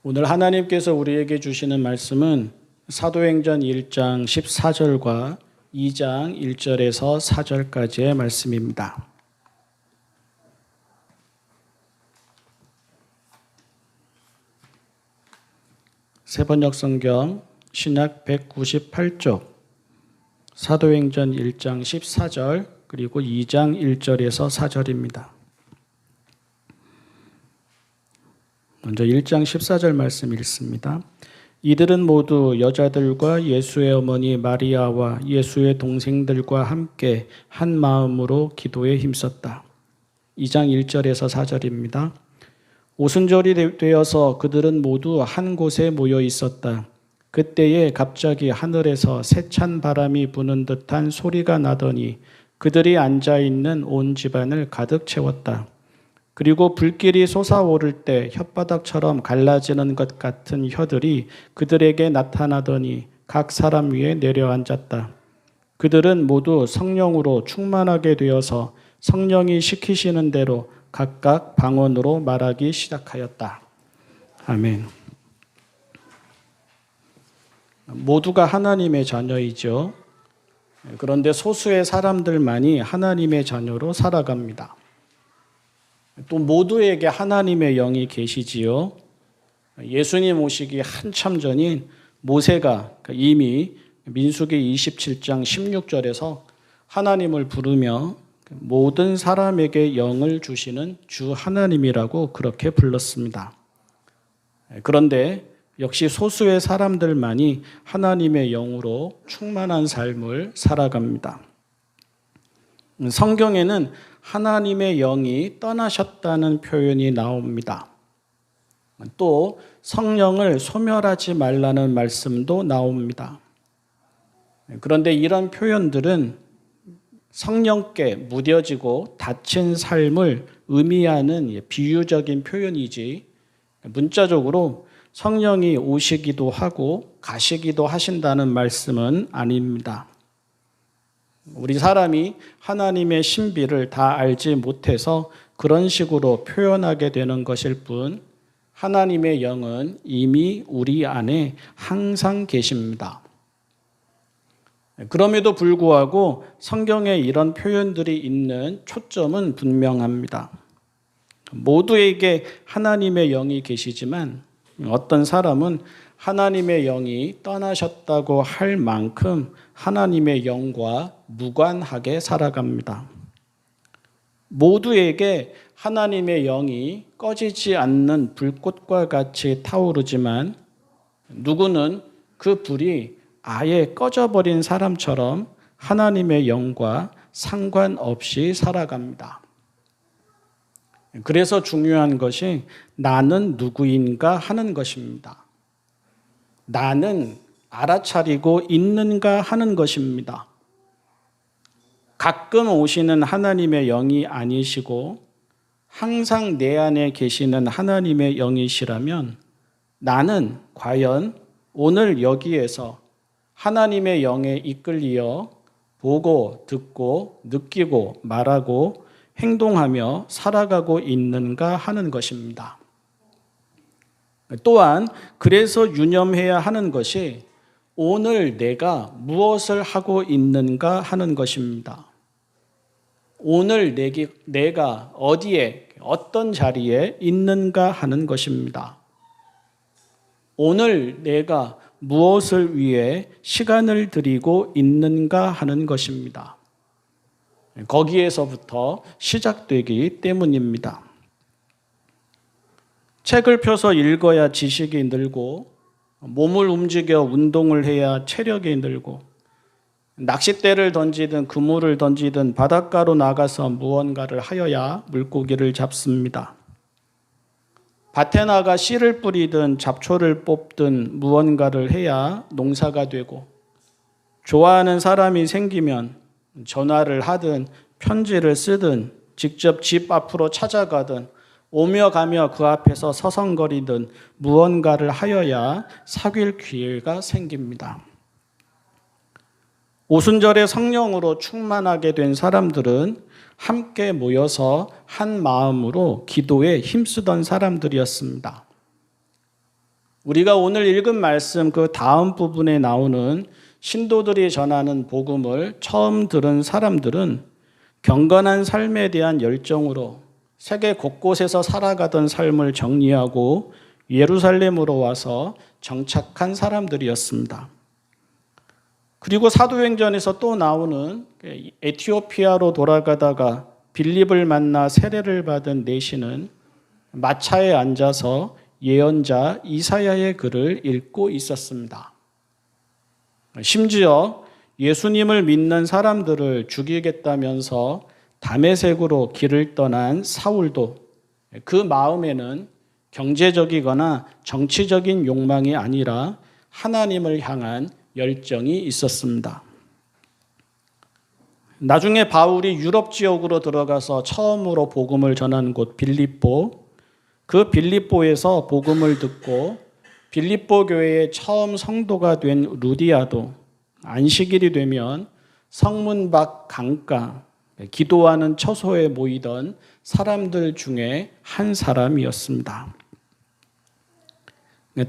오늘 하나님께서 우리에게 주시는 말씀은 사도행전 1장 14절과 2장 1절에서 4절까지의 말씀입니다. 세번역 성경 신약 198쪽 사도행전 1장 14절 그리고 2장 1절에서 4절입니다. 먼저 1장 14절 말씀 읽습니다. 이들은 모두 여자들과 예수의 어머니 마리아와 예수의 동생들과 함께 한 마음으로 기도에 힘썼다. 2장 1절에서 4절입니다. 오순절이 되어서 그들은 모두 한 곳에 모여 있었다. 그때에 갑자기 하늘에서 세찬 바람이 부는 듯한 소리가 나더니 그들이 앉아있는 온 집안을 가득 채웠다. 그리고 불길이 솟아오를 때 혓바닥처럼 갈라지는 것 같은 혀들이 그들에게 나타나더니 각 사람 위에 내려앉았다. 그들은 모두 성령으로 충만하게 되어서 성령이 시키시는 대로 각각 방언으로 말하기 시작하였다. 아멘. 모두가 하나님의 자녀이죠. 그런데 소수의 사람들만이 하나님의 자녀로 살아갑니다. 또 모두에게 하나님의 영이 계시지요. 예수님 오시기 한참 전인 모세가 이미 민수기 27장 16절에서 하나님을 부르며 모든 사람에게 영을 주시는 주 하나님이라고 그렇게 불렀습니다. 그런데 역시 소수의 사람들만이 하나님의 영으로 충만한 삶을 살아갑니다. 성경에는 하나님의 영이 떠나셨다는 표현이 나옵니다. 또 성령을 소멸하지 말라는 말씀도 나옵니다. 그런데 이런 표현들은 성령께 무뎌지고 닫힌 삶을 의미하는 비유적인 표현이지 문자적으로 성령이 오시기도 하고 가시기도 하신다는 말씀은 아닙니다. 우리 사람이 하나님의 신비를 다 알지 못해서 그런 식으로 표현하게 되는 것일 뿐 하나님의 영은 이미 우리 안에 항상 계십니다. 그럼에도 불구하고 성경에 이런 표현들이 있는 초점은 분명합니다. 모두에게 하나님의 영이 계시지만 어떤 사람은 하나님의 영이 떠나셨다고 할 만큼 하나님의 영과 무관하게 살아갑니다. 모두에게 하나님의 영이 꺼지지 않는 불꽃과 같이 타오르지만 누구는 그 불이 아예 꺼져버린 사람처럼 하나님의 영과 상관없이 살아갑니다. 그래서 중요한 것이 나는 누구인가 하는 것입니다. 나는 알아차리고 있는가 하는 것입니다. 가끔 오시는 하나님의 영이 아니시고 항상 내 안에 계시는 하나님의 영이시라면 나는 과연 오늘 여기에서 하나님의 영에 이끌려 보고 듣고 느끼고 말하고 행동하며 살아가고 있는가 하는 것입니다. 또한 그래서 유념해야 하는 것이 오늘 내가 무엇을 하고 있는가 하는 것입니다. 오늘 내가 어디에 어떤 자리에 있는가 하는 것입니다. 오늘 내가 무엇을 위해 시간을 들이고 있는가 하는 것입니다. 거기에서부터 시작되기 때문입니다. 책을 펴서 읽어야 지식이 늘고 몸을 움직여 운동을 해야 체력이 늘고 낚싯대를 던지든 그물을 던지든 바닷가로 나가서 무언가를 하여야 물고기를 잡습니다. 밭에 나가 씨를 뿌리든 잡초를 뽑든 무언가를 해야 농사가 되고 좋아하는 사람이 생기면 전화를 하든 편지를 쓰든 직접 집 앞으로 찾아가든 오며 가며 그 앞에서 서성거리든 무언가를 하여야 사귈 기회가 생깁니다. 오순절에 성령으로 충만하게 된 사람들은 함께 모여서 한 마음으로 기도에 힘쓰던 사람들이었습니다. 우리가 오늘 읽은 말씀 그 다음 부분에 나오는 신도들이 전하는 복음을 처음 들은 사람들은 경건한 삶에 대한 열정으로 세계 곳곳에서 살아가던 삶을 정리하고 예루살렘으로 와서 정착한 사람들이었습니다. 그리고 사도행전에서 또 나오는 에티오피아로 돌아가다가 빌립을 만나 세례를 받은 내시는 마차에 앉아서 예언자 이사야의 글을 읽고 있었습니다. 심지어 예수님을 믿는 사람들을 죽이겠다면서 다메섹으로 길을 떠난 사울도 그 마음에는 경제적이거나 정치적인 욕망이 아니라 하나님을 향한 열정이 있었습니다. 나중에 바울이 유럽 지역으로 들어가서 처음으로 복음을 전한 곳 빌립보, 그 빌립보에서 복음을 듣고 빌립보 교회의 처음 성도가 된 루디아도 안식일이 되면 성문 밖 강가, 기도하는 처소에 모이던 사람들 중에 한 사람이었습니다.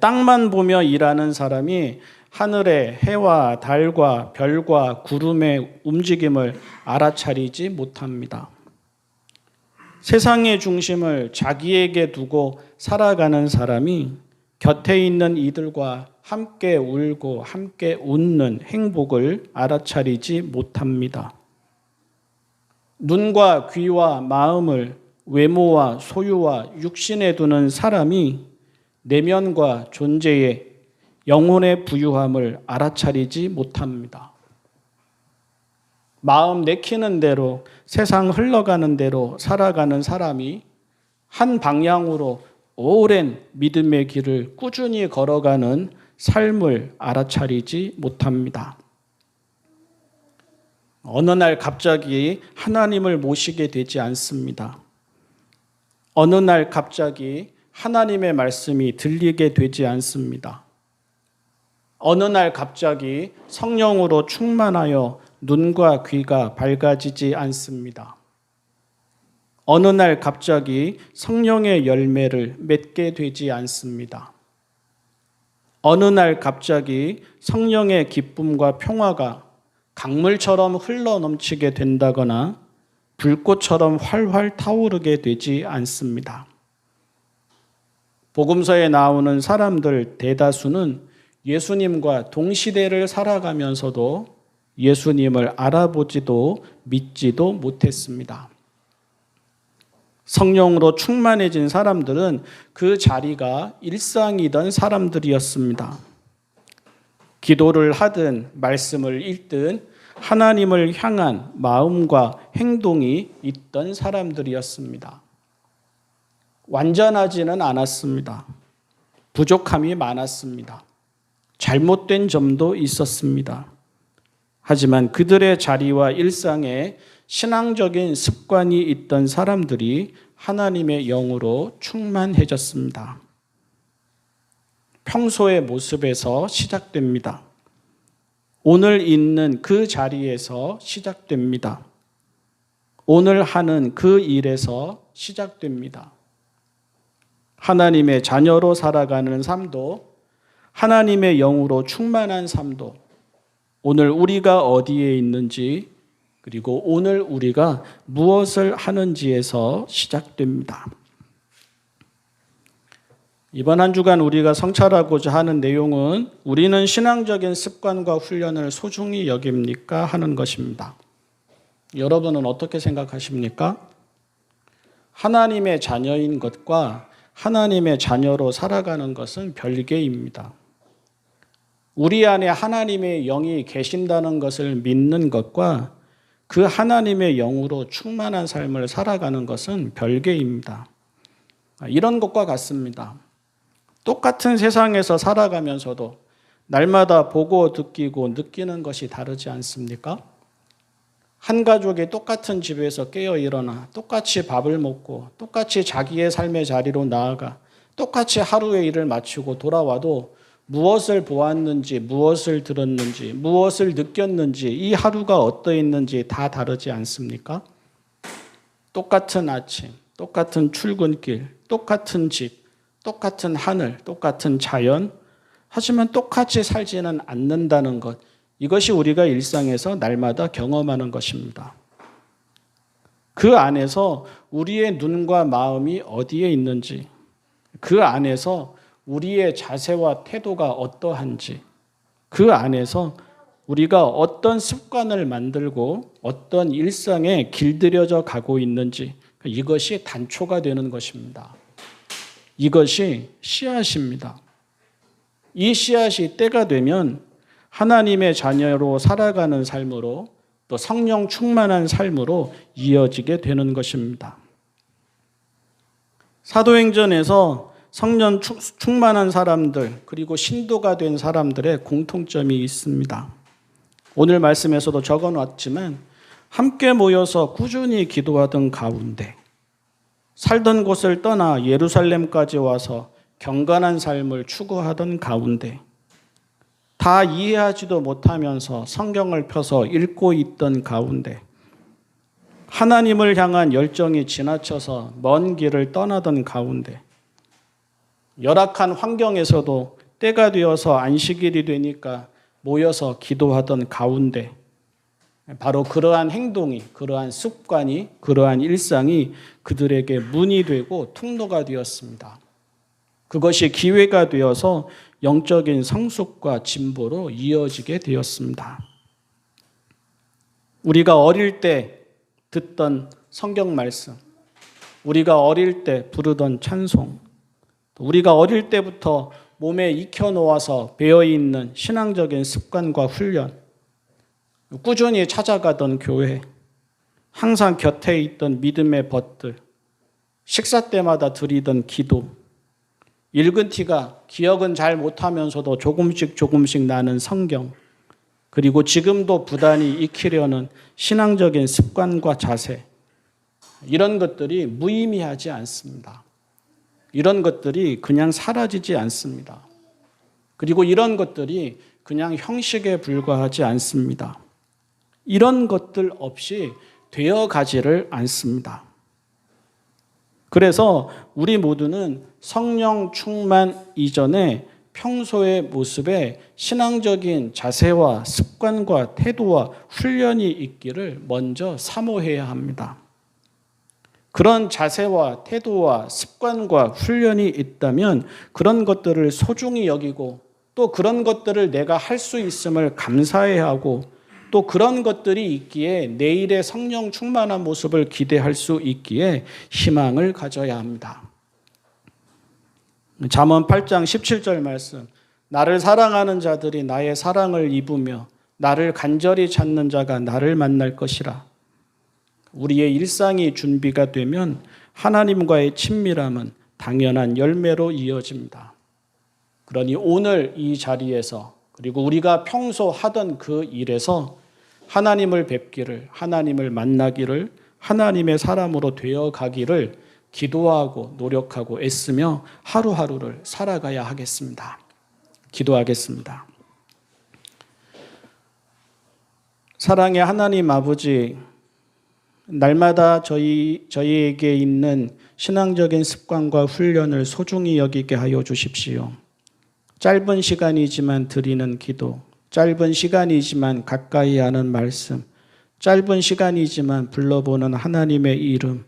땅만 보며 일하는 사람이 하늘의 해와 달과 별과 구름의 움직임을 알아차리지 못합니다. 세상의 중심을 자기에게 두고 살아가는 사람이 곁에 있는 이들과 함께 울고 함께 웃는 행복을 알아차리지 못합니다. 눈과 귀와 마음을 외모와 소유와 육신에 두는 사람이 내면과 존재의 영혼의 부유함을 알아차리지 못합니다. 마음 내키는 대로 세상 흘러가는 대로 살아가는 사람이 한 방향으로 오랜 믿음의 길을 꾸준히 걸어가는 삶을 알아차리지 못합니다. 어느 날 갑자기 하나님을 모시게 되지 않습니다. 어느 날 갑자기 하나님의 말씀이 들리게 되지 않습니다. 어느 날 갑자기 성령으로 충만하여 눈과 귀가 밝아지지 않습니다. 어느 날 갑자기 성령의 열매를 맺게 되지 않습니다. 어느 날 갑자기 성령의 기쁨과 평화가 강물처럼 흘러넘치게 된다거나 불꽃처럼 활활 타오르게 되지 않습니다. 복음서에 나오는 사람들 대다수는 예수님과 동시대를 살아가면서도 예수님을 알아보지도 믿지도 못했습니다. 성령으로 충만해진 사람들은 그 자리가 일상이던 사람들이었습니다. 기도를 하든 말씀을 읽든 하나님을 향한 마음과 행동이 있던 사람들이었습니다. 완전하지는 않았습니다. 부족함이 많았습니다. 잘못된 점도 있었습니다. 하지만 그들의 자리와 일상에 신앙적인 습관이 있던 사람들이 하나님의 영으로 충만해졌습니다. 평소의 모습에서 시작됩니다. 오늘 있는 그 자리에서 시작됩니다. 오늘 하는 그 일에서 시작됩니다. 하나님의 자녀로 살아가는 삶도 하나님의 영으로 충만한 삶도 오늘 우리가 어디에 있는지 그리고 오늘 우리가 무엇을 하는지에서 시작됩니다. 이번 한 주간 우리가 성찰하고자 하는 내용은 우리는 신앙적인 습관과 훈련을 소중히 여깁니까? 하는 것입니다. 여러분은 어떻게 생각하십니까? 하나님의 자녀인 것과 하나님의 자녀로 살아가는 것은 별개입니다. 우리 안에 하나님의 영이 계신다는 것을 믿는 것과 그 하나님의 영으로 충만한 삶을 살아가는 것은 별개입니다. 이런 것과 같습니다. 똑같은 세상에서 살아가면서도 날마다 보고 느끼고 느끼는 것이 다르지 않습니까? 한 가족이 똑같은 집에서 깨어 일어나 똑같이 밥을 먹고 똑같이 자기의 삶의 자리로 나아가 똑같이 하루의 일을 마치고 돌아와도 무엇을 보았는지, 무엇을 들었는지, 무엇을 느꼈는지, 이 하루가 어떠했는지 다 다르지 않습니까? 똑같은 아침, 똑같은 출근길, 똑같은 집, 똑같은 하늘, 똑같은 자연, 하지만 똑같이 살지는 않는다는 것, 이것이 우리가 일상에서 날마다 경험하는 것입니다. 그 안에서 우리의 눈과 마음이 어디에 있는지, 그 안에서 우리의 자세와 태도가 어떠한지, 그 안에서 우리가 어떤 습관을 만들고 어떤 일상에 길들여져 가고 있는지, 이것이 단초가 되는 것입니다. 이것이 씨앗입니다. 이 씨앗이 때가 되면 하나님의 자녀로 살아가는 삶으로, 또 성령 충만한 삶으로 이어지게 되는 것입니다. 사도행전에서 성령 충만한 사람들, 그리고 신도가 된 사람들의 공통점이 있습니다. 오늘 말씀에서도 적어놨지만 함께 모여서 꾸준히 기도하던 가운데, 살던 곳을 떠나 예루살렘까지 와서 경건한 삶을 추구하던 가운데, 다 이해하지도 못하면서 성경을 펴서 읽고 있던 가운데, 하나님을 향한 열정이 지나쳐서 먼 길을 떠나던 가운데, 열악한 환경에서도 때가 되어서 안식일이 되니까 모여서 기도하던 가운데, 바로 그러한 행동이, 그러한 습관이, 그러한 일상이 그들에게 문이 되고 통로가 되었습니다. 그것이 기회가 되어서 영적인 성숙과 진보로 이어지게 되었습니다. 우리가 어릴 때 듣던 성경 말씀, 우리가 어릴 때 부르던 찬송, 우리가 어릴 때부터 몸에 익혀놓아서 배어있는 신앙적인 습관과 훈련, 꾸준히 찾아가던 교회, 항상 곁에 있던 믿음의 벗들, 식사 때마다 드리던 기도, 읽은 티가 기억은 잘 못하면서도 조금씩 나는 성경, 그리고 지금도 부단히 익히려는 신앙적인 습관과 자세, 이런 것들이 무의미하지 않습니다. 이런 것들이 그냥 사라지지 않습니다. 그리고 이런 것들이 그냥 형식에 불과하지 않습니다. 이런 것들 없이 되어가지를 않습니다. 그래서 우리 모두는 성령 충만 이전에 평소의 모습에 신앙적인 자세와 습관과 태도와 훈련이 있기를 먼저 사모해야 합니다. 그런 자세와 태도와 습관과 훈련이 있다면 그런 것들을 소중히 여기고, 또 그런 것들을 내가 할 수 있음을 감사해야 하고, 또 그런 것들이 있기에 내일의 성령 충만한 모습을 기대할 수 있기에 희망을 가져야 합니다. 잠언 8장 17절 말씀, 나를 사랑하는 자들이 나의 사랑을 입으며 나를 간절히 찾는 자가 나를 만날 것이라. 우리의 일상이 준비가 되면 하나님과의 친밀함은 당연한 열매로 이어집니다. 그러니 오늘 이 자리에서, 그리고 우리가 평소 하던 그 일에서 하나님을 뵙기를, 하나님을 만나기를, 하나님의 사람으로 되어가기를 기도하고 노력하고 애쓰며 하루하루를 살아가야 하겠습니다. 기도하겠습니다. 사랑의 하나님 아버지, 날마다 저희에게 있는 신앙적인 습관과 훈련을 소중히 여기게 하여 주십시오. 짧은 시간이지만 드리는 기도, 짧은 시간이지만 가까이 하는 말씀, 짧은 시간이지만 불러보는 하나님의 이름,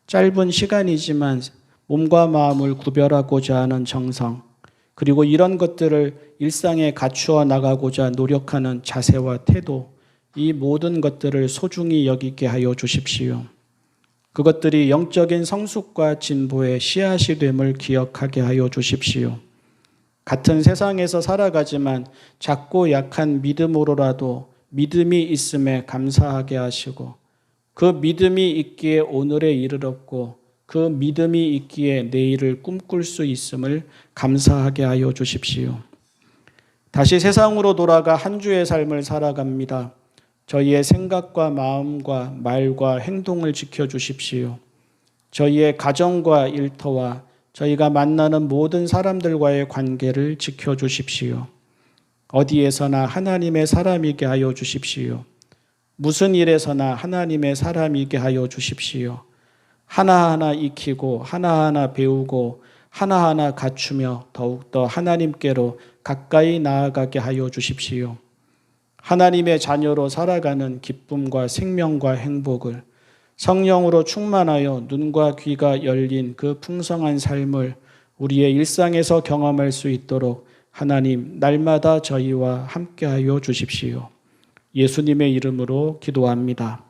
짧은 시간이지만 몸과 마음을 구별하고자 하는 정성, 그리고 이런 것들을 일상에 갖추어 나가고자 노력하는 자세와 태도, 이 모든 것들을 소중히 여기게 하여 주십시오. 그것들이 영적인 성숙과 진보의 씨앗이 됨을 기억하게 하여 주십시오. 같은 세상에서 살아가지만 작고 약한 믿음으로라도 믿음이 있음에 감사하게 하시고, 그 믿음이 있기에 오늘에 이르렀고, 그 믿음이 있기에 내일을 꿈꿀 수 있음을 감사하게 하여 주십시오. 다시 세상으로 돌아가 한 주의 삶을 살아갑니다. 저희의 생각과 마음과 말과 행동을 지켜주십시오. 저희의 가정과 일터와 저희가 만나는 모든 사람들과의 관계를 지켜주십시오. 어디에서나 하나님의 사람이게 하여 주십시오. 무슨 일에서나 하나님의 사람이게 하여 주십시오. 하나하나 익히고 하나하나 배우고 하나하나 갖추며 더욱더 하나님께로 가까이 나아가게 하여 주십시오. 하나님의 자녀로 살아가는 기쁨과 생명과 행복을 성령으로 충만하여 눈과 귀가 열린 그 풍성한 삶을 우리의 일상에서 경험할 수 있도록 하나님 날마다 저희와 함께하여 주십시오. 예수님의 이름으로 기도합니다.